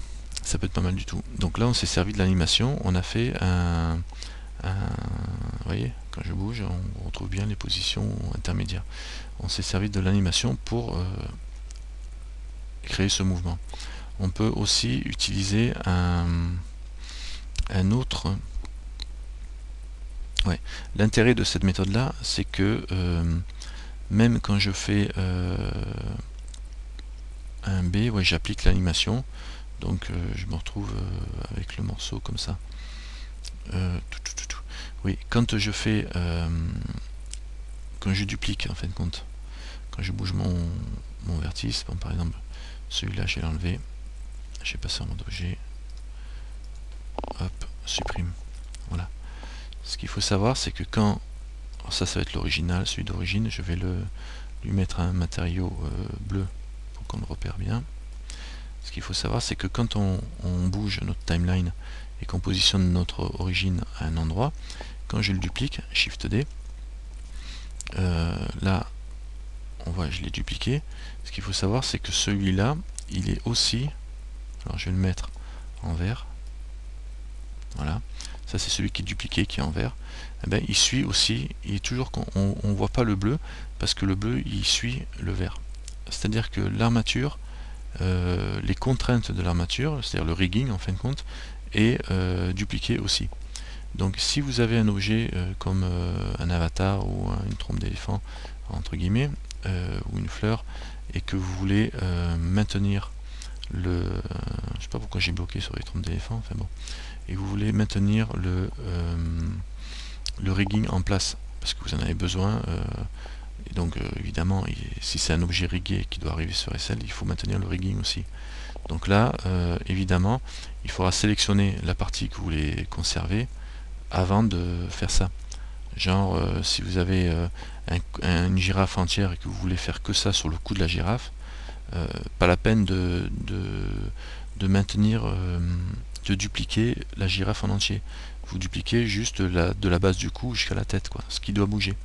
peut être pas mal du tout. Donc là on s'est servi de l'animation, on a fait vous voyez, quand je bouge on retrouve bien les positions intermédiaires. On s'est servi de l'animation pour créer ce mouvement. On peut aussi utiliser un autre... Ouais. L'intérêt de cette méthode là, c'est que même quand je fais un B, ouais, j'applique l'animation, donc je me retrouve avec le morceau comme ça. Oui, quand je fais, quand je duplique en fin de compte, quand je bouge mon vertice, bon, par exemple celui-là je vais l'enlever, je vais passer en mode objet, hop, supprime, voilà. Ce qu'il faut savoir, c'est que quand, alors ça va être l'original, celui d'origine, je vais lui mettre un matériau bleu pour qu'on le repère bien. Ce qu'il faut savoir, c'est que quand on bouge notre timeline et qu'on positionne notre origine à un endroit, quand je le duplique, Shift D, là on voit je l'ai dupliqué. Ce qu'il faut savoir, c'est que celui-là il est aussi, alors je vais le mettre en vert, voilà, ça c'est celui qui est dupliqué, qui est en vert. Eh ben, il suit aussi, il est toujours, on voit pas le bleu parce que le bleu il suit le vert, c'est à dire que l'armature, les contraintes de l'armature, c'est à dire le rigging en fin de compte, est dupliqué aussi. Donc si vous avez un objet comme un avatar ou une trompe d'éléphant entre guillemets, ou une fleur, et que vous voulez maintenir je sais pas pourquoi j'ai bloqué sur les trompes d'éléphant, enfin bon, et vous voulez maintenir le rigging en place parce que vous en avez besoin Et donc évidemment, si c'est un objet rigué qui doit arriver sur SL, il faut maintenir le rigging aussi. Donc là, évidemment, il faudra sélectionner la partie que vous voulez conserver avant de faire ça. Genre, si vous avez une girafe entière et que vous voulez faire que ça sur le cou de la girafe, pas la peine de maintenir, de dupliquer la girafe en entier. Vous dupliquez juste de la base du cou jusqu'à la tête, quoi, ce qui doit bouger.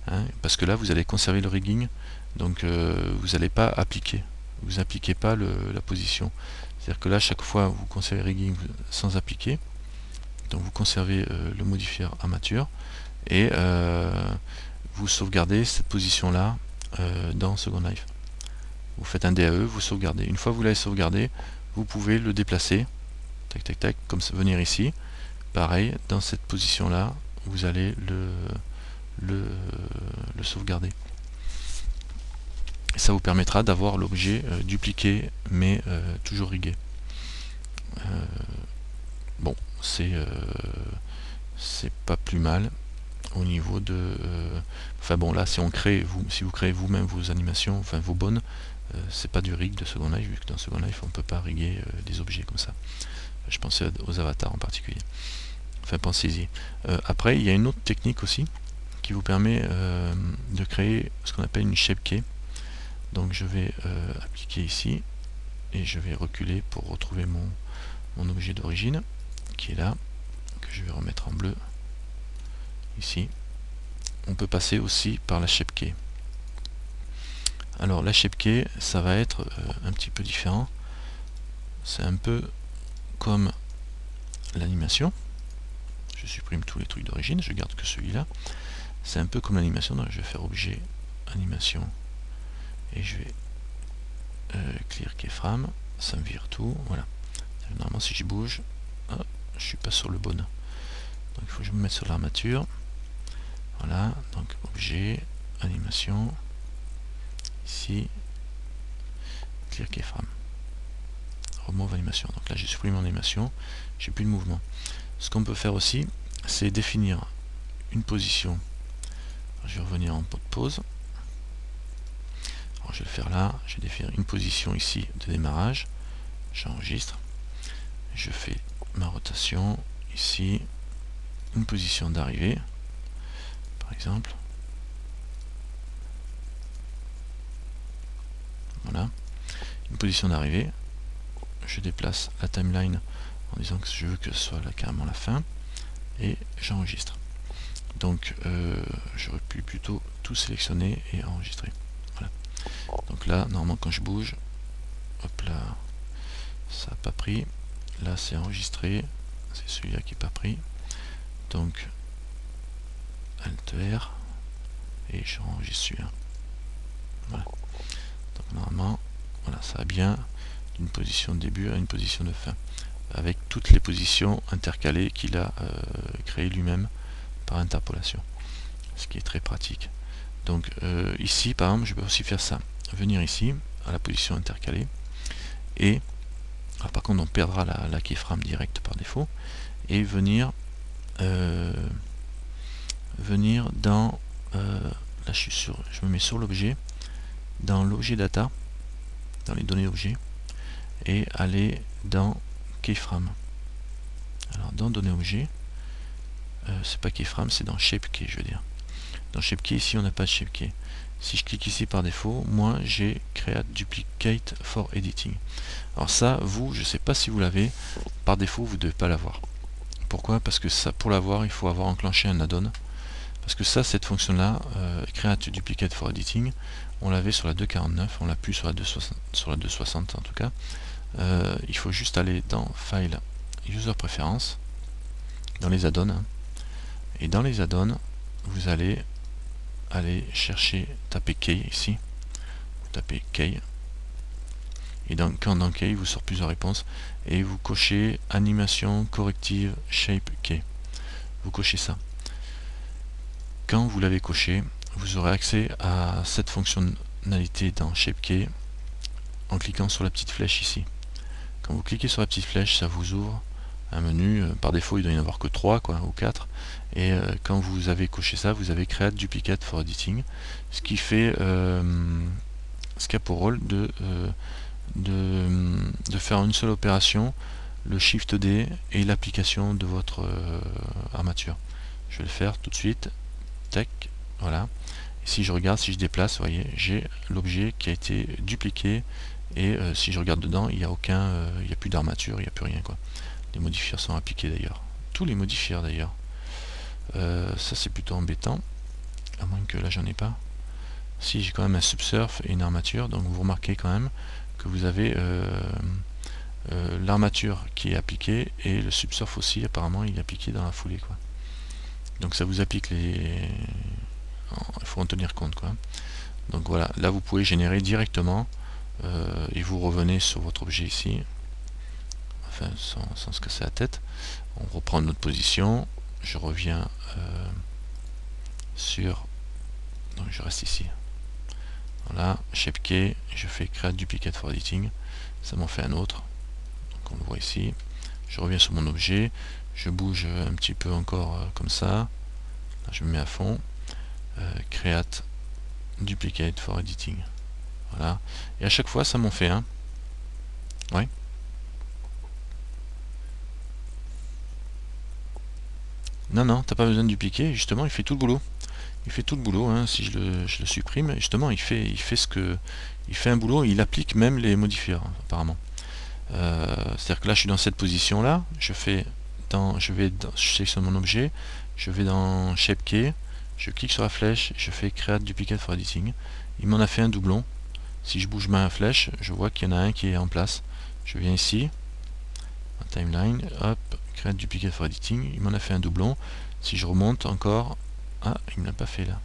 Hein, parce que là, vous allez conserver le rigging, donc vous n'allez pas appliquer. Vous n'appliquez pas la position. C'est-à-dire que là, chaque fois, vous conservez le rigging sans appliquer. Donc vous conservez le modifier armature et vous sauvegardez cette position là dans Second Life. Vous faites un DAE, vous sauvegardez. Une fois que vous l'avez sauvegardé, vous pouvez le déplacer, tac tac tac, comme ça, venir ici. Pareil, dans cette position là, vous allez le sauvegarder. Et ça vous permettra d'avoir l'objet dupliqué mais toujours rigué. Bon, c'est pas plus mal au niveau de enfin bon, là si vous créez vous-même vos animations, enfin vos bonnes, c'est pas du rig de Second Life, vu que dans Second Life on peut pas riguer des objets comme ça. Je pensais aux avatars en particulier, enfin pensez-y. Après il y a une autre technique aussi qui vous permet de créer ce qu'on appelle une shape key. Donc je vais appliquer ici et je vais reculer pour retrouver mon objet d'origine qui est là, que je vais remettre en bleu ici. On peut passer aussi par la shape key. Alors la shape key, ça va être un petit peu différent. C'est un peu comme l'animation. Je supprime tous les trucs d'origine, je garde que celui-là. C'est un peu comme l'animation, donc je vais faire objet animation et je vais clear keyframe, ça me vire tout, voilà. Normalement si je bouge, je suis pas sur le bon. Donc il faut que je me mette sur l'armature. Voilà, donc objet, animation, ici, clear keyframe, remove animation. Donc là j'ai supprimé mon animation, j'ai plus de mouvement. Ce qu'on peut faire aussi, c'est définir une position. Alors, je vais revenir en pause. Alors, je vais le faire là, je vais définir une position ici de démarrage, j'enregistre, je fais ma rotation ici, une position d'arrivée, par exemple. Voilà, une position d'arrivée. Je déplace la timeline en disant que je veux que ce soit là carrément la fin et j'enregistre. Donc j'aurais pu plutôt tout sélectionner et enregistrer. Voilà. Donc là, normalement quand je bouge, hop là, ça n'a pas pris. Là c'est enregistré, c'est celui-là qui n'est pas pris. Donc Alt R et je enregistre celui-là. Voilà. Donc normalement, voilà, ça va bien d'une position de début à une position de fin, avec toutes les positions intercalées qu'il a créées lui-même par interpolation, ce qui est très pratique. Donc ici par exemple je peux aussi faire ça, venir ici à la position intercalée et alors, par contre on perdra la keyframe direct par défaut et venir dans là je me mets sur l'objet, dans l'objet data, dans les données objets, et aller dans keyframe. Alors dans données objets, c'est pas keyframe, c'est dans shape key, je veux dire. Dans shape key, ici on n'a pas de shape key. Si je clique ici par défaut, moi j'ai create duplicate for editing. Alors ça, vous, je sais pas si vous l'avez, par défaut vous ne devez pas l'avoir. Pourquoi? Parce que ça, pour l'avoir, il faut avoir enclenché un add-on. Parce que ça, cette fonction là, create duplicate for editing, on l'avait sur la 2.49, on l'a plus sur la 2.60 en tout cas. Il faut juste aller dans File, User Preferences, dans les add-ons, hein. Et dans les add-ons, vous allez aller chercher, taper Key ici, vous tapez Key, et quand dans Key, vous sort plusieurs réponses, et vous cochez Animation Corrective Shape Key. Vous cochez ça. Quand vous l'avez coché, vous aurez accès à cette fonctionnalité dans Shape Key en cliquant sur la petite flèche ici. Quand vous cliquez sur la petite flèche, ça vous ouvre un menu. Par défaut il doit y en avoir que 3 quoi, ou 4, et quand vous avez coché ça, vous avez Create Duplicate for Editing, ce qui fait ce qui a pour rôle de faire une seule opération, le Shift D et l'application de votre armature. Je vais le faire tout de suite. Tac, voilà. Et si je regarde, si je déplace, vous voyez, j'ai l'objet qui a été dupliqué, et si je regarde dedans, il n'y a aucun, il n'y a plus d'armature, il n'y a plus rien quoi. Les modifiers sont appliqués d'ailleurs. Tous les modifiers d'ailleurs. Ça c'est plutôt embêtant, à moins que là j'en ai pas. Si, j'ai quand même un subsurf et une armature, donc vous remarquez quand même que vous avez l'armature qui est appliquée, et le subsurf aussi apparemment il est appliqué dans la foulée quoi. Donc ça vous applique les... il faut en tenir compte quoi. Donc voilà, là vous pouvez générer directement et vous revenez sur votre objet ici, enfin sans se casser la tête. On reprend notre position, je reviens sur... donc je reste ici. Voilà, Shape Key, je fais Create Duplicate for Editing, ça m'en fait un autre. Donc on le voit ici. Je reviens sur mon objet, je bouge un petit peu encore comme ça. Là, je me mets à fond. Create Duplicate for Editing. Voilà. Et à chaque fois, ça m'en fait un. Ouais. Non, non, t'as pas besoin de dupliquer. Justement, il fait tout le boulot. Il fait tout le boulot. Hein. Si je le supprime, justement, il fait ce que... il fait un boulot, il applique même les modifiers, apparemment. C'est-à-dire que là, je suis dans cette position-là. Je sélectionne mon objet, je vais dans Shape Key, je clique sur la flèche, je fais Create Duplicate for Editing. Il m'en a fait un doublon. Si je bouge ma flèche, je vois qu'il y en a un qui est en place. Je viens ici, Timeline, hop, Create Duplicate for Editing. Il m'en a fait un doublon. Si je remonte encore, ah, il ne me l'a pas fait là.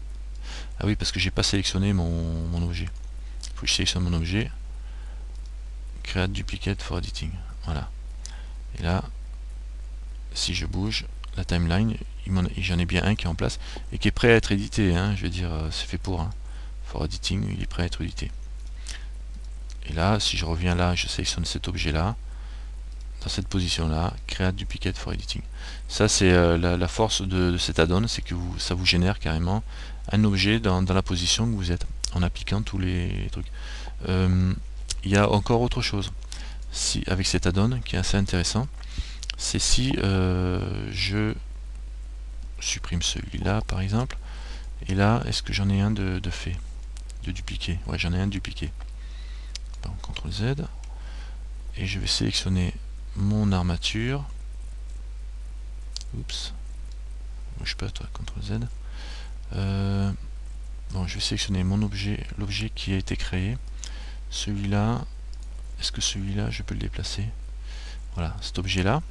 Ah oui, parce que j'ai pas sélectionné mon objet. Il faut que je sélectionne mon objet. Create Duplicate for Editing. Voilà. Et là, si je bouge la timeline, j'en ai bien un qui est en place et qui est prêt à être édité. Hein, je veux dire, c'est fait pour. Hein. For Editing, il est prêt à être édité. Et là, si je reviens là, je sélectionne cet objet-là, dans cette position-là, Create Duplicate for Editing. Ça, c'est la force de cet add-on, c'est que ça vous génère carrément un objet dans la position que vous êtes, en appliquant tous les trucs. Il y a encore autre chose avec cet add-on qui est assez intéressant, c'est si je supprime celui-là par exemple, et là est-ce que j'en ai un de fait, de dupliqué? Ouais, j'en ai un dupliqué. Bon, CTRL Z, et je vais sélectionner mon armature. Oups, je peux être CTRL Z. Bon, je vais sélectionner mon objet, l'objet qui a été créé. Celui-là, est-ce que celui-là je peux le déplacer? Voilà, cet objet-là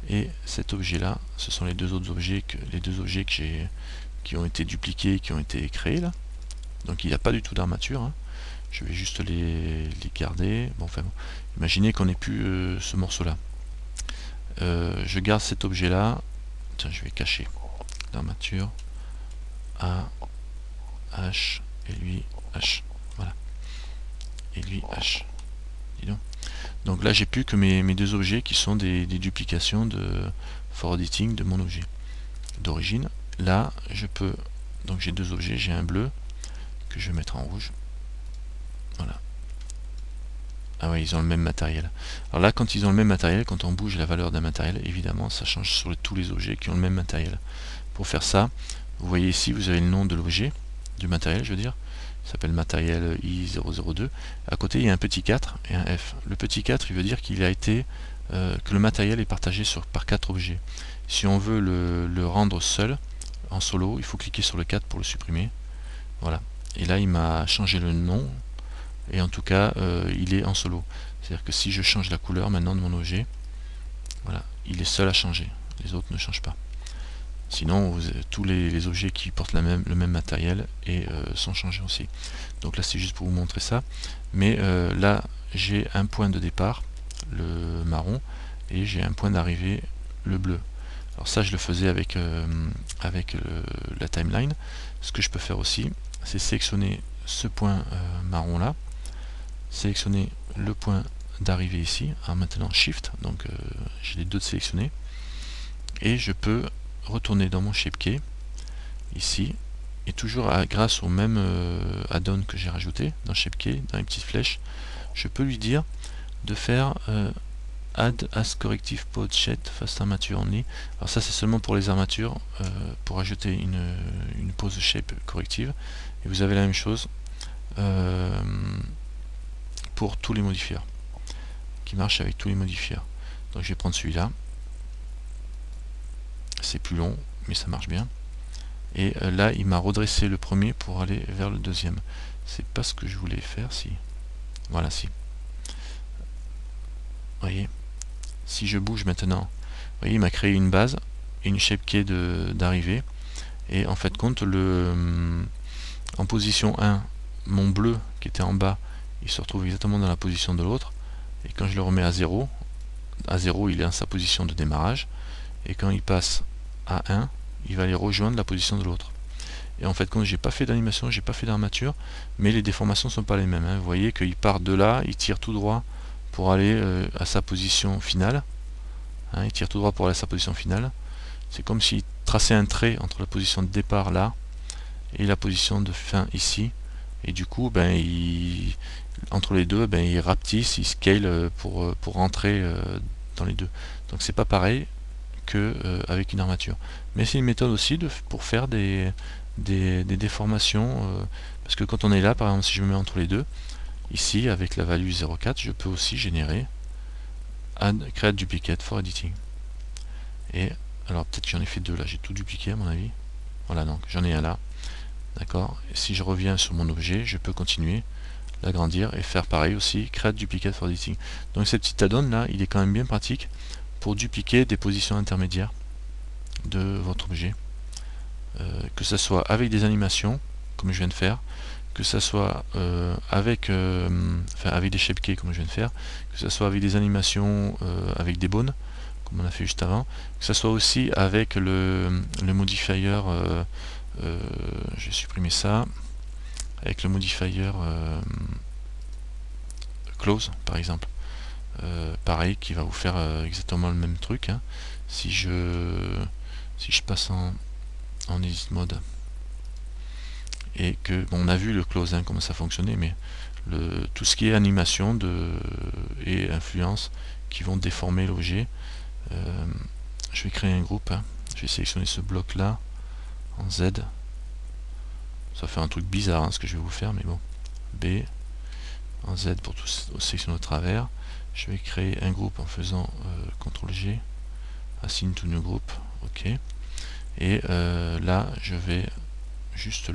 et cet objet-là, ce sont les deux autres objets qui ont été dupliqués, qui ont été créés là. Donc il n'y a pas du tout d'armature. Hein. Je vais juste les garder. Bon, enfin, imaginez qu'on n'ait plus ce morceau-là. Je garde cet objet-là. Tiens, je vais cacher l'armature. A, H, et lui, H. Voilà. Et lui, H. Dis donc. Donc là, j'ai plus que mes deux objets qui sont des duplications de for editing de mon objet d'origine. Là, je peux... donc j'ai deux objets, j'ai un bleu que je vais mettre en rouge. Voilà. Ah ouais, ils ont le même matériel. Alors là, quand ils ont le même matériel, quand on bouge la valeur d'un matériel, évidemment, ça change sur tous les objets qui ont le même matériel. Pour faire ça, vous voyez ici, vous avez le nom de l'objet, du matériel, je veux dire. Il s'appelle matériel I002. À côté, il y a un petit 4 et un F. Le petit 4, il veut dire qu'il a été que le matériel est partagé par 4 objets. Si on veut le rendre seul, en solo, il faut cliquer sur le 4 pour le supprimer. Voilà. Et là, il m'a changé le nom. Et en tout cas, il est en solo. C'est-à-dire que si je change la couleur maintenant de mon objet, voilà, il est seul à changer. Les autres ne changent pas. Sinon, tous les objets qui portent le même matériel sont changés aussi. Donc là, c'est juste pour vous montrer ça. Mais là, j'ai un point de départ, le marron, et j'ai un point d'arrivée, le bleu. Alors ça, je le faisais avec la timeline. Ce que je peux faire aussi, c'est sélectionner ce point marron là, sélectionner le point d'arriver ici, en maintenant Shift, donc j'ai les deux sélectionnés, et je peux retourner dans mon Shape Key, ici, et toujours grâce au même add-on que j'ai rajouté dans Shape Key, dans les petites flèches, je peux lui dire de faire Add as corrective pose shape fast armature only. Alors ça c'est seulement pour les armatures, pour ajouter une pose shape corrective, et vous avez la même chose pour tous les modifieurs, qui marche avec tous les modifieurs. Donc je vais prendre celui-là, c'est plus long mais ça marche bien, et là il m'a redressé le premier pour aller vers le deuxième. C'est pas ce que je voulais faire, si. Voilà, si. Voyez, si je bouge maintenant, vous voyez, il m'a créé une base et une shape key d'arrivée, et en fait compte en position 1, mon bleu qui était en bas, il se retrouve exactement dans la position de l'autre, et quand je le remets à 0 il est en sa position de démarrage, et quand il passe à 1, il va aller rejoindre la position de l'autre. Et en fait, quand j'ai pas fait d'animation, j'ai pas fait d'armature, mais les déformations sont pas les mêmes, hein. Vous voyez qu'il part de là, il tire tout droit pour aller à sa position finale, hein, il tire tout droit pour aller à sa position finale. C'est comme s'il traçait un trait entre la position de départ là et la position de fin ici, et du coup ben, entre les deux ben, il rapetisse, il scale pour rentrer dans les deux. Donc c'est pas pareil que avec une armature, mais c'est une méthode aussi pour faire des déformations, parce que quand on est là, par exemple, si je me mets entre les deux ici avec la value 0,4, je peux aussi générer add create duplicate for editing. Et alors peut-être que j'en ai fait deux là, j'ai tout dupliqué à mon avis. Voilà, donc j'en ai un là, d'accord. Si je reviens sur mon objet, je peux continuer, l'agrandir et faire pareil aussi, create duplicate for editing. Donc ce petit add-on là, il est quand même bien pratique pour dupliquer des positions intermédiaires de votre objet, que ce soit avec des animations comme je viens de faire, que ce soit avec des shape keys comme je viens de faire, que ce soit avec des animations avec des bones comme on a fait juste avant, que ce soit aussi avec le modifier, j'ai supprimé ça, avec le modifier close par exemple, pareil, qui va vous faire exactement le même truc, hein. Si je passe en edit mode, et que bon, on a vu le close, hein, comment ça fonctionnait, mais tout ce qui est animation et influence qui vont déformer l'objet, je vais créer un groupe, hein. Je vais sélectionner ce bloc là en Z, ça fait un truc bizarre, hein, ce que je vais vous faire, mais bon, B en Z pour tout sélectionner au travers. Je vais créer un groupe en faisant CTRL G, assign to new group, ok, et là je vais juste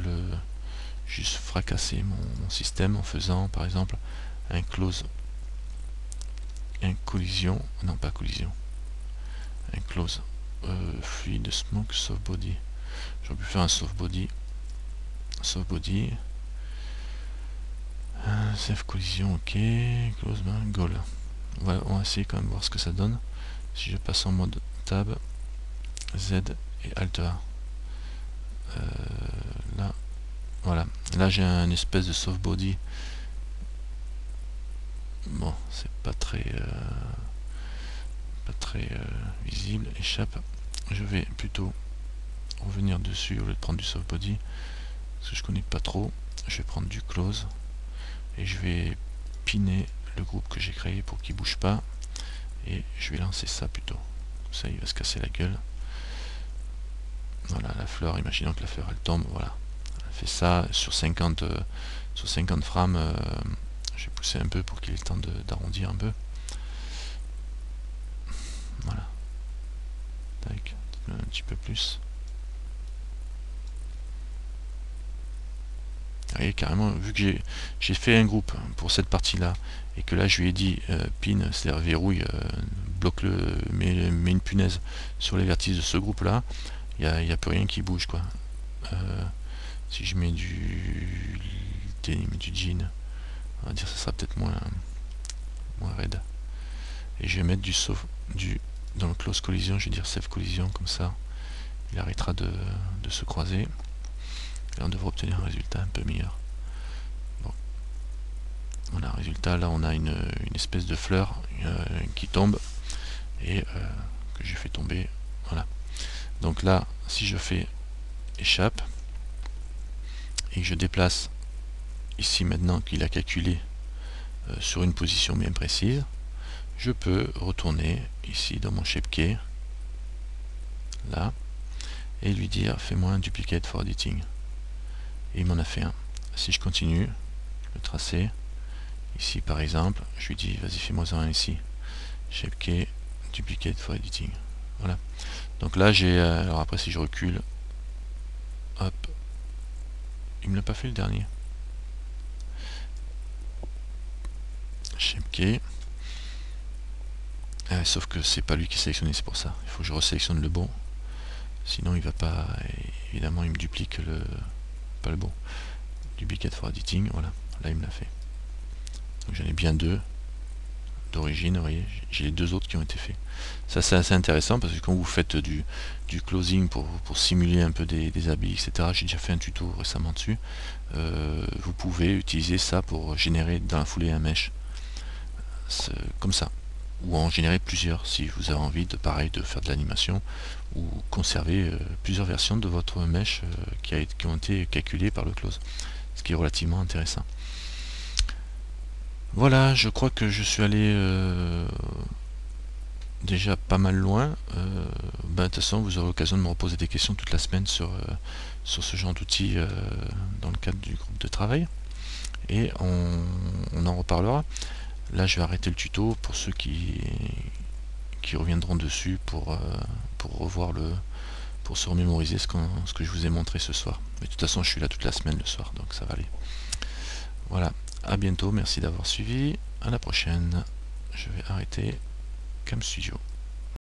fracasser mon système en faisant par exemple un close, un collision, non pas collision, un close fluid smoke soft body. J'aurais pu faire un soft body, save collision, ok, close goal. Voilà, on va essayer quand même voir ce que ça donne. Si je passe en mode tab, Z et Alt A, là, voilà, là j'ai un espèce de soft body. Bon, c'est pas très visible, échappe. Je vais plutôt revenir dessus au lieu de prendre du soft body, parce que je connais pas trop. Je vais prendre du close et je vais piner le groupe que j'ai créé pour qu'il bouge pas, et je vais lancer ça plutôt. Comme ça il va se casser la gueule. Voilà, la fleur, imaginons que la fleur elle tombe, voilà. Elle fait ça sur 50 frames. Je vais pousser un peu pour qu'il ait le temps d'arrondir un peu. Voilà. Tac, un petit peu plus. Vous voyez, carrément, vu que j'ai fait un groupe pour cette partie-là, et que là je lui ai dit pin, c'est-à-dire verrouille, bloque-le, mets une punaise sur les vertices de ce groupe-là, il n'y a plus rien qui bouge, quoi. Si je mets du jean, on va dire que ça sera peut-être moins raide. Et je vais mettre dans le close collision, je vais dire save collision, comme ça il arrêtera de se croiser. Et on devrait obtenir un résultat un peu meilleur. Bon. Voilà, résultat, là on a une espèce de fleur qui tombe et que j'ai fait tomber. Voilà. Donc là, si je fais échappe et que je déplace ici maintenant qu'il a calculé sur une position bien précise, je peux retourner ici dans mon shape key, là, et lui dire fais-moi un duplicate for editing. Et il m'en a fait un. Si je continue le tracé, ici par exemple, je lui dis vas-y fais-moi un ici. Shape key, duplicate for editing. Voilà. Donc là j'ai. Alors après si je recule, hop, il me l'a pas fait le dernier. Shape key. Sauf que c'est pas lui qui est sélectionné, c'est pour ça. Il faut que je resélectionne le bon. Sinon il va pas. Évidemment il me duplique le. Pas le bon. Duplicate for editing, voilà. Là il me l'a fait. Donc j'en ai bien deux d'origine, vous voyez, j'ai les deux autres qui ont été faits. Ça c'est assez intéressant parce que quand vous faites du closing pour simuler un peu des habits, etc., j'ai déjà fait un tuto récemment dessus, vous pouvez utiliser ça pour générer dans la foulée un mesh, comme ça, ou en générer plusieurs si vous avez envie de pareil de faire de l'animation ou conserver plusieurs versions de votre mesh qui ont été calculées par le close, ce qui est relativement intéressant. Voilà, je crois que je suis allé déjà pas mal loin. De toute façon, vous aurez l'occasion de me reposer des questions toute la semaine sur ce genre d'outils dans le cadre du groupe de travail. Et on en reparlera. Là, je vais arrêter le tuto pour ceux qui reviendront dessus pour revoir pour se remémoriser ce que je vous ai montré ce soir. Mais de toute façon, je suis là toute la semaine le soir, donc ça va aller. Voilà, à bientôt, merci d'avoir suivi, à la prochaine. Je vais arrêter Cam Studio.